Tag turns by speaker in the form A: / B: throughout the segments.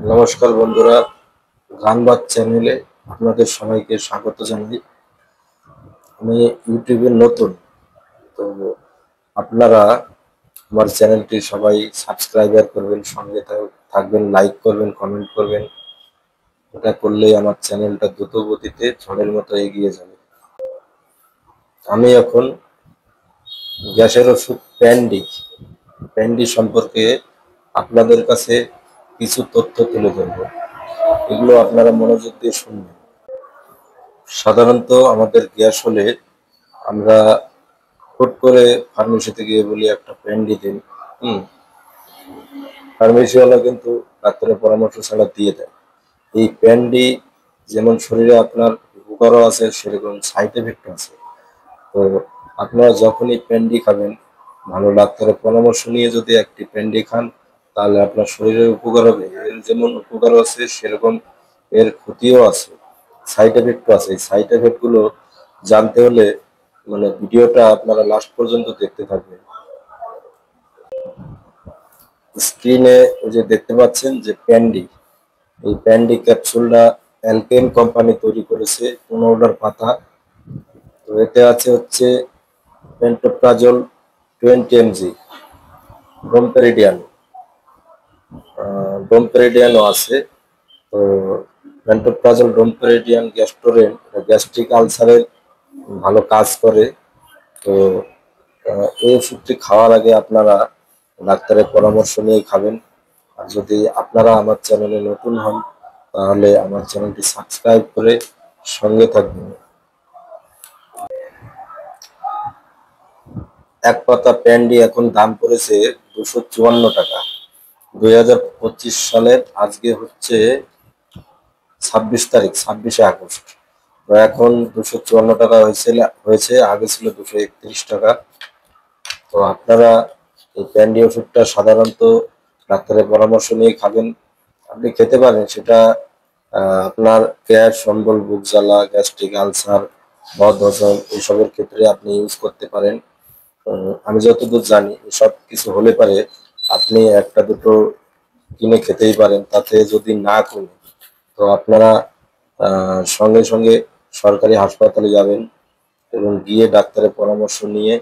A: নমস্কার বন্ধুরা, গানবাজ চ্যানেলে আপনাদের সবাইকে স্বাগত জানাই। আমি ইউটিউবে নতুন, তো আপনারা আমার চ্যানেলটি সবাই সাবস্ক্রাইবার করবেন, সঙ্গে থাকবেন, লাইক করবেন, কমেন্ট করবেন। এটা করলেই আমার চ্যানেলটা দ্রুত গতিতে ঝড়ের মতো এগিয়ে যাবে। আমি এখন গ্যাসের ওষুধ প্যান্ডি সম্পর্কে আপনাদের কাছে কিছু তথ্য তুলে ধরবো। এগুলো আপনারা মনোযোগ দিয়ে শুনবেন। সাধারণত আমাদের গ্যাস হলে আমরা হুট করে ফার্মেসিতে গিয়ে বলি একটা প্যান্ডি দিন। হুম ফার্মেসিওয়ালা কিন্তু ডাক্তারের পরামর্শ ছাড়া দিয়ে দেয়। এই প্যান্ডি যেমন শরীরে আপনার উপকারও আছে, সেরকম সাইড এফেক্ট আছে। তো আপনারা যখনই প্যান্ডি খাবেন, ভালো ডাক্তারের পরামর্শ নিয়ে যদি একটি প্যান্ডি খান, তাহলে আপনার শরীরের উপকার হবে। এর যেমন উপকারও আছে, সেরকম এর ক্ষতিও আছে, সাইড এফেক্টও আছে। এই সাইড এফেক্ট গুলো জানতে হলে ভিডিওটা আপনারা লাস্ট পর্যন্ত দেখতে থাকবেন। স্ক্রিনে ওই যে দেখতে পাচ্ছেন যে প্যান্ডি, এই প্যান্ডি ক্যাপসুলটা অ্যালকেন কোম্পানি তৈরি করেছে, 15টার পাতা। তো এতে আছে হচ্ছে পেন্টোপ্রাজল 20 mg, ব্রোমপেরিডিয়ান ব্রোমপেরিডিয়ানও আছে। তো পেন্টোপ্রাজল ব্রোমপেরিডিয়ান গ্যাস্টোরেন্ট গ্যাস্ট্রিক আলসারের ভালো কাজ করে। তো এই ওষুধটি খাওয়ার আগে আপনারা ডাক্তারের পরামর্শ নিয়ে খাবেন। আর যদি আপনারা আমার চ্যানেলে নতুন হন, তাহলে আমার চ্যানেলটি সাবস্ক্রাইব করে সঙ্গে থাকবেন। এক পাতা প্যান্ডি এখন দাম পড়েছে 254 টাকা। 2025 সালের আজকে হচ্ছে 26 তারিখ, 26শে আগস্ট। তো এখন 254 টাকা হয়েছে, আগে ছিল 231 টাকা। তো আপনারা এই প্যান্ডি ওষুধটা সাধারণত ডাক্তারের পরামর্শ নিয়ে খাবেন। আপনি খেতে পারেন, সেটা আপনার গ্যাস অম্বল, বুক জ্বালা, গ্যাস্ট্রিক আলসার, বদহজম এইসবের ক্ষেত্রে আপনি ইউজ করতে পারেন। আমি যতদূর জানি, এসব কিছু হলে পারে আপনি একটা দুটো কিনে খেতেই পারেন। তাতে যদি না কমে, তো আপনারা সঙ্গে সঙ্গে সরকারি হাসপাতালে যাবেন এবং গিয়ে ডাক্তারের পরামর্শ নিয়ে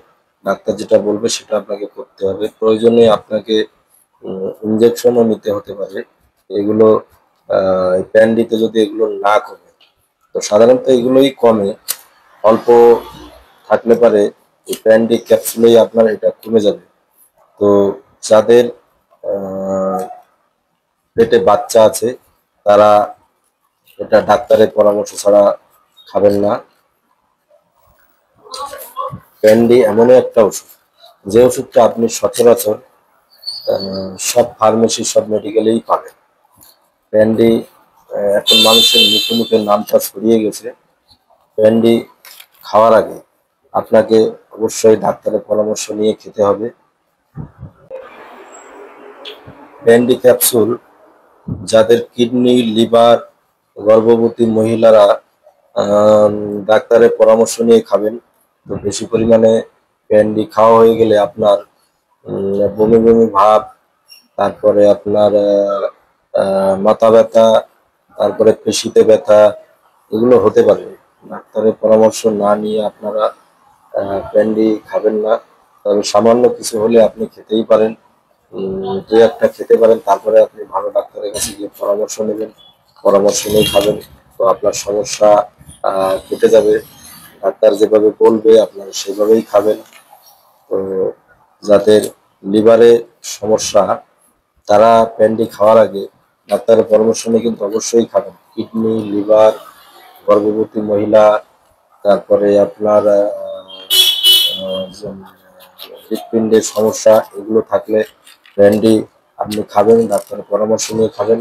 A: ডাক্তার যেটা বলবে সেটা আপনাকে করতে হবে। প্রয়োজনে আপনাকে ইনজেকশনও নিতে হতে পারে। এগুলো প্যান্ডিতে যদি এগুলো না কমে, তো সাধারণত এগুলোই কমে, অল্প থাকলে পারে এই প্যান্ডি ক্যাপসুলেই আপনার এটা কমে যাবে। তো যাদের পেটে বাচ্চা আছে, তারা এটা ডাক্তারের পরামর্শ ছাড়া খাবেন না। প্যান্ডি এমনই একটা ওষুধ, যে ওষুধটা আপনি সচরাচর সব ফার্মেসি, সব মেডিকেলেই পাবেন। প্যান্ডি এখন মানুষের মুখে মুখে নামটা ছড়িয়ে গেছে। প্যান্ডি খাওয়ার আগে আপনাকে অবশ্যই ডাক্তারের পরামর্শ নিয়ে খেতে হবে। প্যান্ডি ক্যাপসুল যাদের কিডনি, লিভার, গর্ভবতী মহিলারা ডাক্তারের পরামর্শ নিয়ে খাবেন। তো বেশি পরিমাণে প্যান্ডি খাওয়া হয়ে গেলে আপনার বমি বমি ভাব, তারপরে আপনার মাথা ব্যথা, তারপরে পেশিতে ব্যথা, এগুলো হতে পারে। ডাক্তারের পরামর্শ না নিয়ে আপনারা প্যান্ডি খাবেন না। তবে সামান্য কিছু হলে আপনি খেতেই পারেন, দু একটা খেতে পারেন। তারপরে আপনি ভালো ডাক্তারের কাছে গিয়ে পরামর্শ নেবেন, পরামর্শ নিয়ে খাবেন। তো আপনার সমস্যা কেটে যাবে। ডাক্তার যেভাবে বলবে আপনারা সেভাবেই খাবেন। তো যাদের লিভারে সমস্যা, তারা প্যান্ডি খাওয়ার আগে ডাক্তারের পরামর্শ নিয়ে কিন্তু অবশ্যই খাবেন। কিডনি, লিভার, গর্ভবতী মহিলা, তারপরে আপনার হৃৎপিণ্ডের সমস্যা, এগুলো থাকলে প্যান্ডি আপনি খাবেন, ডাক্তারের পরামর্শ নিয়ে খাবেন।